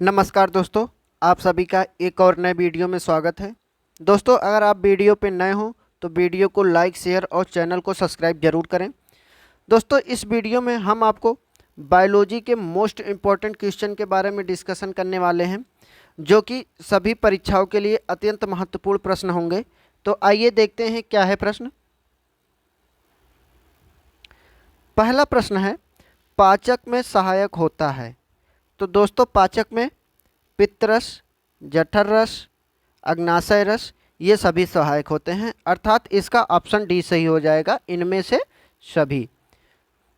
नमस्कार दोस्तों, आप सभी का एक और नए वीडियो में स्वागत है। दोस्तों, अगर आप वीडियो पे नए हो तो वीडियो को लाइक, शेयर और चैनल को सब्सक्राइब जरूर करें। दोस्तों, इस वीडियो में हम आपको बायोलॉजी के मोस्ट इम्पॉर्टेंट क्वेश्चन के बारे में डिस्कशन करने वाले हैं, जो कि सभी परीक्षाओं के लिए अत्यंत महत्वपूर्ण प्रश्न होंगे। तो आइए देखते हैं क्या है प्रश्न। पहला प्रश्न है, पाचक में सहायक होता है। तो दोस्तों, पाचक में पित्तरस, जठर रस, अग्नाशय रस, ये सभी सहायक होते हैं, अर्थात इसका ऑप्शन डी सही हो जाएगा, इनमें से सभी।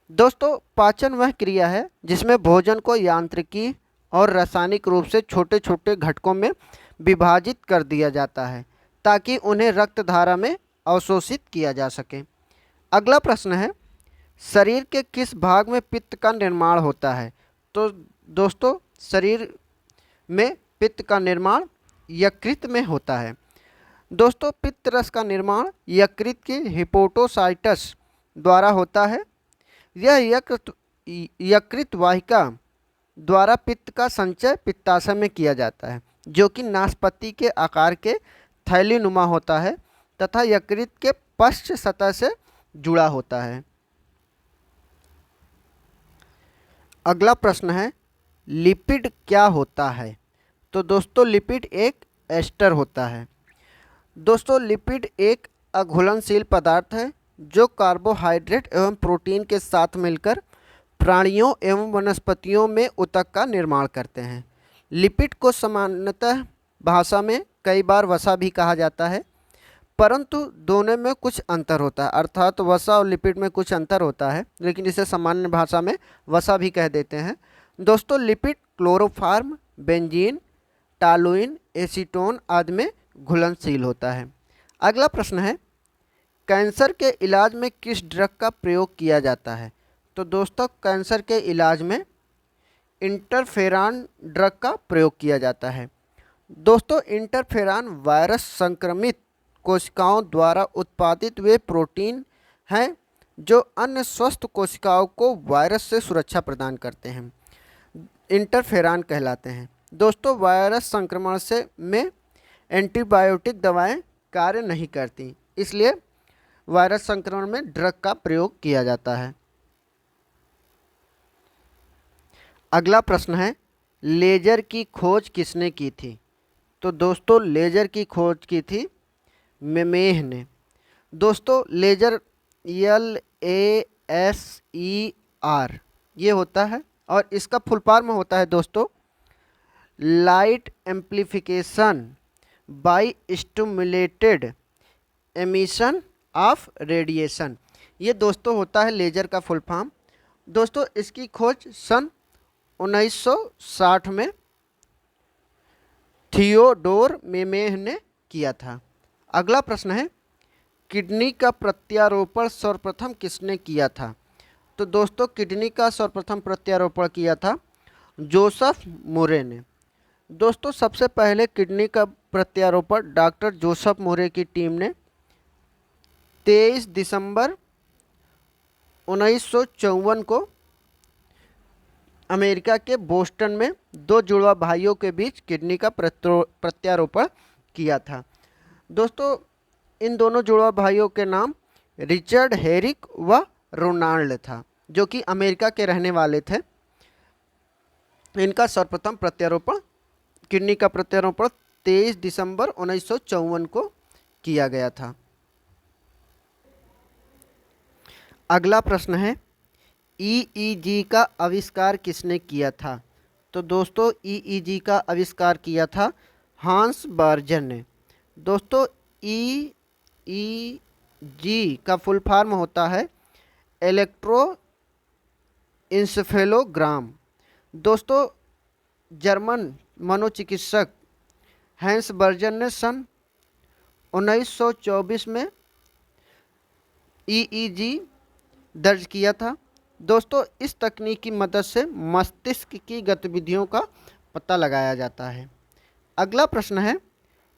दोस्तों, पाचन वह क्रिया है जिसमें भोजन को यांत्रिकी और रासायनिक रूप से छोटे छोटे घटकों में विभाजित कर दिया जाता है ताकि उन्हें रक्त धारा में अवशोषित किया जा सके। अगला प्रश्न है, शरीर के किस भाग में पित्त का निर्माण होता है। तो दोस्तों, शरीर में पित्त का निर्माण यकृत में होता है। दोस्तों, पित्त रस का निर्माण यकृत के हिपोटोसाइटस द्वारा होता है। यह यकृत वाहिका द्वारा पित्त का संचय पित्ताशय में किया जाता है, जो कि नाशपाती के आकार के थैलीनुमा होता है तथा यकृत के पश्च सतह से जुड़ा होता है। अगला प्रश्न है, लिपिड क्या होता है। तो दोस्तों, लिपिड एक एस्टर होता है। दोस्तों, लिपिड एक अघुलनशील पदार्थ है जो कार्बोहाइड्रेट एवं प्रोटीन के साथ मिलकर प्राणियों एवं वनस्पतियों में ऊतक का निर्माण करते हैं। लिपिड को सामान्यतः भाषा में कई बार वसा भी कहा जाता है, परंतु दोनों में कुछ अंतर होता है, अर्थात वसा और लिपिड में कुछ अंतर होता है, लेकिन इसे सामान्य भाषा में वसा भी कह देते हैं। दोस्तों, lipid chloroform, benzene, toluene, acetone आदि में घुलनशील होता है। अगला प्रश्न है, कैंसर के इलाज में किस ड्रग का प्रयोग किया जाता है। तो दोस्तों, कैंसर के इलाज में इंटरफेरॉन ड्रग का प्रयोग किया जाता है। दोस्तों, इंटरफेरॉन वायरस संक्रमित कोशिकाओं द्वारा उत्पादित वे प्रोटीन हैं जो अन्य स्वस्थ कोशिकाओं को वायरस से सुरक्षा प्रदान करते हैं, इंटरफेरॉन कहलाते हैं। दोस्तों, वायरस संक्रमण से में एंटीबायोटिक दवाएं कार्य नहीं करती, इसलिए वायरस संक्रमण में ड्रग का प्रयोग किया जाता है। अगला प्रश्न है, लेजर की खोज किसने की थी। तो दोस्तों, लेजर की खोज की थी मेमेह ने। दोस्तों, लेजर LASER ये होता है और इसका फुल फॉर्म होता है दोस्तों light amplification by stimulated emission of radiation. ये दोस्तों होता है लेजर का फुल फॉर्म। दोस्तों, इसकी खोज सन 1960 में थियोडोर मेमेह ने किया था। अगला प्रश्न है, किडनी का प्रत्यारोपण सर्वप्रथम किसने किया था। तो दोस्तों, किडनी का सर्वप्रथम प्रत्यारोपण किया था जोसेफ मुरे ने। दोस्तों, सबसे पहले किडनी का प्रत्यारोपण डॉक्टर जोसेफ मुरे की टीम ने 23 दिसंबर 1954 को अमेरिका के बोस्टन में दो जुड़वा भाइयों के बीच किडनी का प्रत्यारोपण किया था। दोस्तों, इन दोनों जुड़वा भाइयों के नाम रिचर्ड हेरिक व रोनाल्ड था, जो कि अमेरिका के रहने वाले थे। इनका सर्वप्रथम प्रत्यारोपण किडनी का प्रत्यारोपण 23 दिसंबर 1954 को किया गया था। अगला प्रश्न है, EEG का आविष्कार किसने किया था। तो दोस्तों, EEG का आविष्कार किया था हांस बर्जर ने। दोस्तों, EEG का फुल फॉर्म होता है इलेक्ट्रो इंसेफेलोग्राम। दोस्तों, जर्मन मनोचिकित्सक हैंस बर्जर ने सन 1924 में EEG दर्ज किया था। दोस्तों, इस तकनीक की मदद से मस्तिष्क की गतिविधियों का पता लगाया जाता है। अगला प्रश्न है,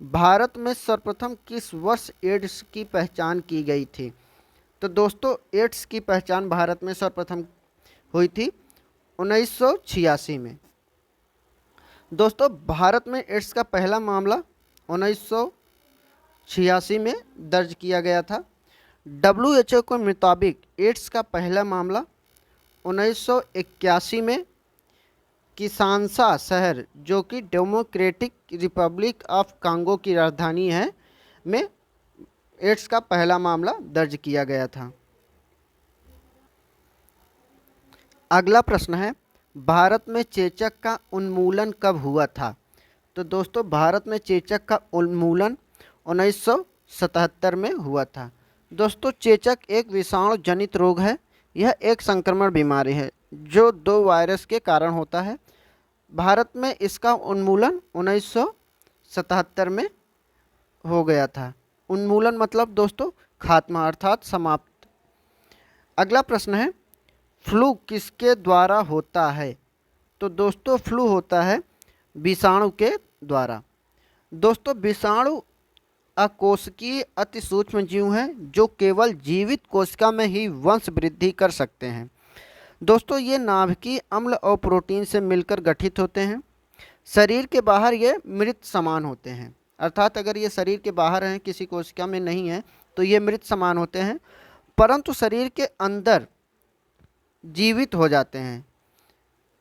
भारत में सर्वप्रथम किस वर्ष एड्स की पहचान की गई थी। तो दोस्तों, एड्स की पहचान भारत में सर्वप्रथम हुई थी 1986 में। दोस्तों भारत में एड्स का पहला मामला 1986 में दर्ज किया गया था। WHO के मुताबिक एड्स का पहला मामला 1981 में किसानसा शहर, जो कि डेमोक्रेटिक रिपब्लिक ऑफ कांगो की राजधानी है, में एड्स का पहला मामला दर्ज किया गया था। अगला प्रश्न है, भारत में चेचक का उन्मूलन कब हुआ था? तो दोस्तों भारत में चेचक का उन्मूलन 1977 में हुआ था। दोस्तों चेचक एक विषाणु जनित रोग है। यह एक संक्रमण बीमारी है जो 2 वायरस के कारण होता है। भारत में इसका उन्मूलन 1977 में हो गया था। उन्मूलन मतलब दोस्तों खात्मा अर्थात समाप्त। अगला प्रश्न है, फ्लू किसके द्वारा होता है? तो दोस्तों फ्लू होता है विषाणु के द्वारा। दोस्तों विषाणु अकोशिकीय अति सूक्ष्म जीव हैं जो केवल जीवित कोशिका में ही वंश वृद्धि कर सकते हैं। दोस्तों ये नाभिकीय अम्ल और प्रोटीन से मिलकर गठित होते हैं। शरीर के बाहर ये मृत समान होते हैं, अर्थात अगर ये शरीर के बाहर हैं, किसी कोशिका में नहीं है, तो ये मृत समान होते हैं, परंतु शरीर के अंदर जीवित हो जाते हैं।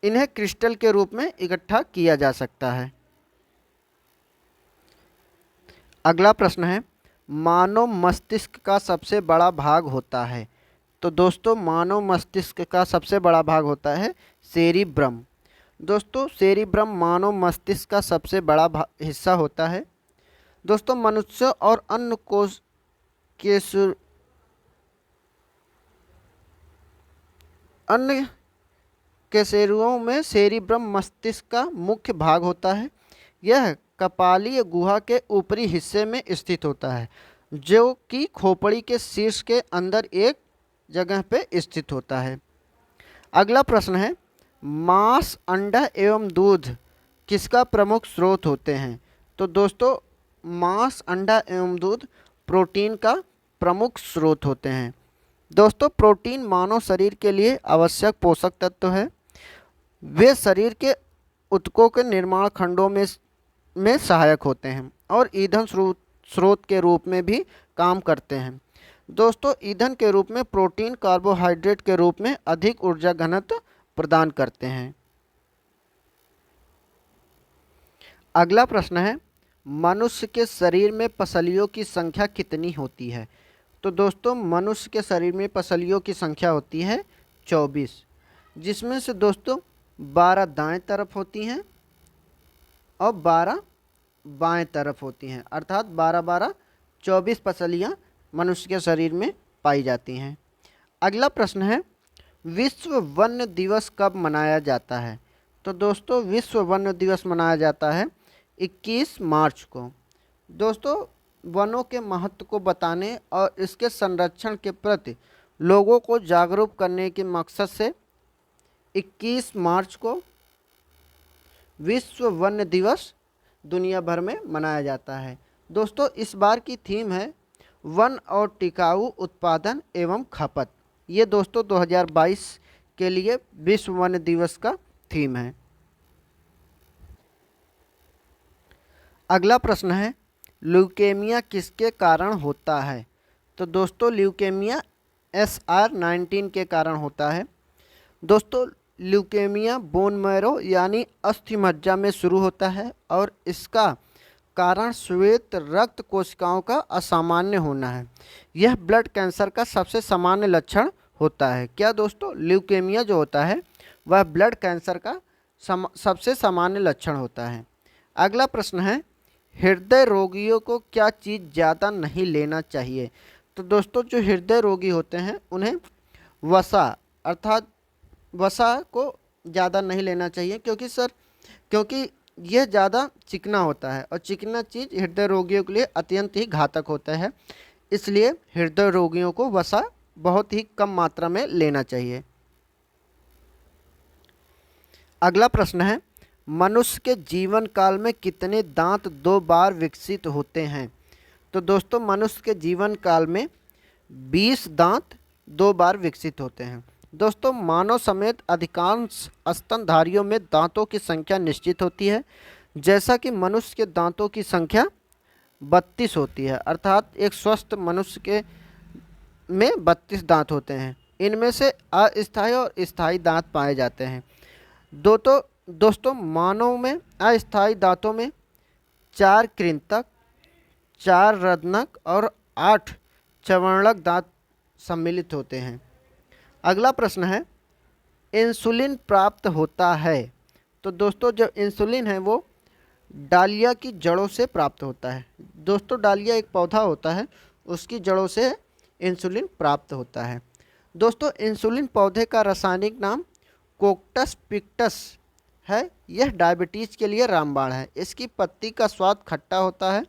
इन्हें क्रिस्टल के रूप में इकट्ठा किया जा सकता है। अगला प्रश्न है, मानव मस्तिष्क का सबसे बड़ा भाग होता है? तो दोस्तों मानव मस्तिष्क का सबसे बड़ा भाग होता है सेरिब्रम। दोस्तों सेरिब्रम मानव मस्तिष्क का सबसे बड़ा हिस्सा होता है। दोस्तों मनुष्य और अन्य कोश के अन्य कैसेरुओं में सेरिब्रम मस्तिष्क का मुख्य भाग होता है। यह कपालीय गुहा के ऊपरी हिस्से में स्थित होता है, जो कि खोपड़ी के शीर्ष के अंदर एक जगह पे स्थित होता है। अगला प्रश्न है, मांस, अंडा एवं दूध किसका प्रमुख स्रोत होते हैं? तो दोस्तों मांस, अंडा एवं दूध प्रोटीन का प्रमुख स्रोत होते हैं। दोस्तों प्रोटीन मानव शरीर के लिए आवश्यक पोषक तत्व है। वे शरीर के ऊतकों के निर्माण खंडों में सहायक होते हैं और ईंधन स्रोत के रूप में भी काम करते हैं। दोस्तों ईंधन के रूप में प्रोटीन कार्बोहाइड्रेट के रूप में अधिक ऊर्जा घनत्व प्रदान करते हैं। अगला प्रश्न है, मनुष्य के शरीर में पसलियों की संख्या कितनी होती है? तो दोस्तों मनुष्य के शरीर में पसलियों की संख्या होती है 24, जिसमें से दोस्तों 12 दाएं तरफ होती हैं और 12 बाएं तरफ होती हैं, अर्थात 12-12 24 पसलियाँ मनुष्य के शरीर में पाई जाती हैं। अगला प्रश्न है, विश्व वन्य दिवस कब मनाया जाता है? तो दोस्तों विश्व वन्य दिवस मनाया जाता है 21 मार्च को। दोस्तों वनों के महत्व को बताने और इसके संरक्षण के प्रति लोगों को जागरूक करने के मकसद से 21 मार्च को विश्व वन्य दिवस दुनिया भर में मनाया जाता है। दोस्तों इस बार की थीम है वन और टिकाऊ उत्पादन एवं खपत। ये दोस्तों 2022 के लिए विश्व वन्य दिवस का थीम है। अगला प्रश्न है, ल्यूकेमिया किसके कारण होता है? तो दोस्तों ल्यूकेमिया SR19 के कारण होता है। दोस्तों ल्यूकेमिया बोन मैरो यानी अस्थि मज्जा में शुरू होता है और इसका कारण श्वेत रक्त कोशिकाओं का असामान्य होना है। यह ब्लड कैंसर का सबसे सामान्य लक्षण होता है। क्या दोस्तों? ल्यूकेमिया जो होता है वह ब्लड कैंसर का सबसे सामान्य लक्षण होता है। अगला प्रश्न है, हृदय रोगियों को क्या चीज़ ज़्यादा नहीं लेना चाहिए? तो दोस्तों जो हृदय रोगी होते हैं उन्हें वसा अर्थात वसा को ज़्यादा नहीं लेना चाहिए, क्योंकि यह ज़्यादा चिकना होता है और चिकना चीज़ हृदय रोगियों के लिए अत्यंत ही घातक होता है। इसलिए हृदय रोगियों को वसा बहुत ही कम मात्रा में लेना चाहिए। अगला प्रश्न है, मनुष्य के जीवन काल में कितने दांत 2 बार विकसित होते हैं? तो दोस्तों मनुष्य के जीवन काल में 20 दांत 2 बार विकसित होते हैं। दोस्तों मानव समेत अधिकांश स्तनधारियों में दांतों की संख्या निश्चित होती है, जैसा कि मनुष्य के दांतों की संख्या 32 होती है। अर्थात एक स्वस्थ मनुष्य के में 32 दांत होते हैं। इनमें से अस्थायी और स्थायी दांत पाए जाते हैं। दोस्तों मानव में अस्थायी दांतों में 4 कृंतक, 4 रत्नक और 8 चर्वणक दांत सम्मिलित होते हैं। अगला प्रश्न है, इंसुलिन प्राप्त होता है। तो दोस्तों जो इंसुलिन है वो डालिया की जड़ों से प्राप्त होता है। दोस्तों डालिया एक पौधा होता है, उसकी जड़ों से इंसुलिन प्राप्त होता है। दोस्तों इंसुलिन पौधे का रासायनिक नाम कोक्टस पिक्टस है। यह डायबिटीज़ के लिए रामबाण है। इसकी पत्ती का स्वाद खट्टा होता है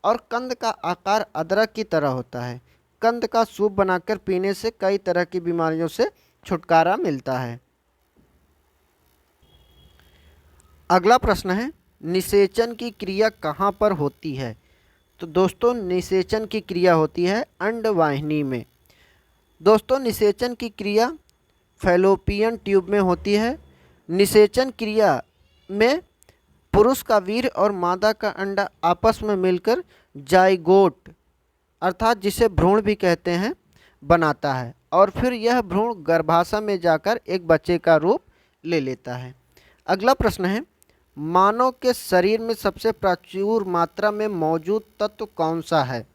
और कंद का आकार अदरक की तरह होता है। कंद का सूप बनाकर पीने से कई तरह की बीमारियों से छुटकारा मिलता है। अगला प्रश्न है, निषेचन की क्रिया कहाँ पर होती है। तो दोस्तों निषेचन की क्रिया होती है अंडवाहिनी में। दोस्तों निषेचन की क्रिया फैलोपियन ट्यूब में होती है। निषेचन क्रिया में पुरुष का वीर्य और मादा का अंडा आपस में मिलकर जाइगोट अर्थात जिसे भ्रूण भी कहते हैं बनाता है और फिर यह भ्रूण गर्भाशय में जाकर एक बच्चे का रूप ले लेता है। अगला प्रश्न है, मानव के शरीर में सबसे प्रचुर मात्रा में मौजूद तत्व कौन सा है।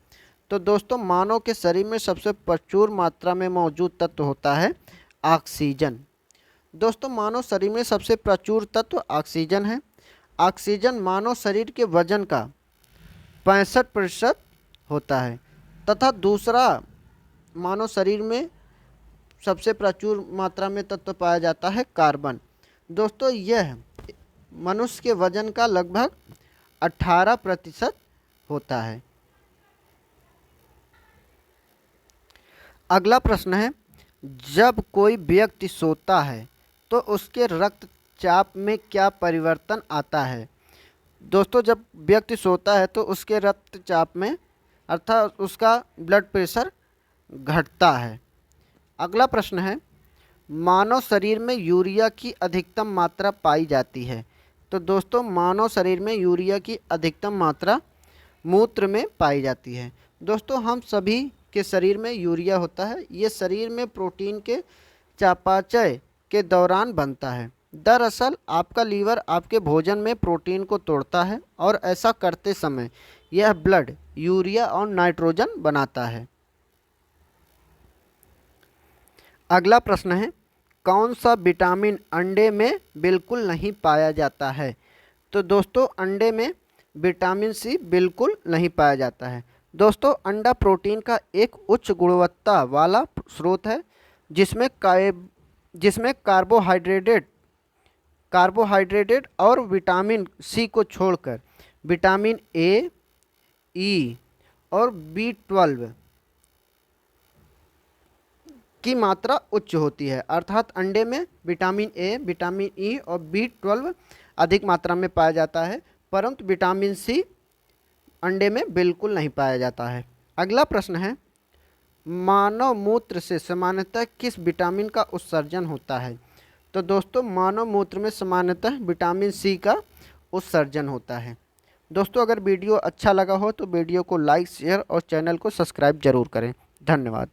तो दोस्तों मानव के शरीर में सबसे प्रचुर मात्रा में मौजूद तत्व होता है ऑक्सीजन। दोस्तों मानव शरीर में सबसे प्रचुर तत्व ऑक्सीजन है। ऑक्सीजन मानव शरीर के वजन का 65% होता है तथा दूसरा मानव शरीर में सबसे प्रचुर मात्रा में तत्व पाया जाता है कार्बन। दोस्तों यह मनुष्य के वजन का लगभग 18% होता है। अगला प्रश्न है, जब कोई व्यक्ति सोता है तो उसके रक्तचाप में क्या परिवर्तन आता है। दोस्तों जब व्यक्ति सोता है तो उसके रक्तचाप में अर्थात उसका ब्लड प्रेशर घटता है। अगला प्रश्न है, मानव शरीर में यूरिया की अधिकतम मात्रा पाई जाती है। तो दोस्तों मानव शरीर में यूरिया की अधिकतम मात्रा मूत्र में पाई जाती है। दोस्तों हम सभी के शरीर में यूरिया होता है। ये शरीर में प्रोटीन के चयापचय के दौरान बनता है। दरअसल आपका लीवर आपके भोजन में प्रोटीन को तोड़ता है और ऐसा करते समय यह ब्लड यूरिया और नाइट्रोजन बनाता है। अगला प्रश्न है, कौन सा विटामिन अंडे में बिल्कुल नहीं पाया जाता है। तो दोस्तों अंडे में विटामिन सी बिल्कुल नहीं पाया जाता है। दोस्तों अंडा प्रोटीन का एक उच्च गुणवत्ता वाला स्रोत है जिसमें कार्बोहाइड्रेटेड और विटामिन सी को छोड़कर विटामिन ए, ई और B12 की मात्रा उच्च होती है। अर्थात अंडे में विटामिन ए, विटामिन ई और B12 अधिक मात्रा में पाया जाता है, परंतु विटामिन सी अंडे में बिल्कुल नहीं पाया जाता है। अगला प्रश्न है, मानव मूत्र से सामान्यतः किस विटामिन का उत्सर्जन होता है। तो दोस्तों मानव मूत्र में सामान्यतः विटामिन सी का उत्सर्जन होता है। दोस्तों अगर वीडियो अच्छा लगा हो तो वीडियो को लाइक, शेयर और चैनल को सब्सक्राइब जरूर करें। धन्यवाद।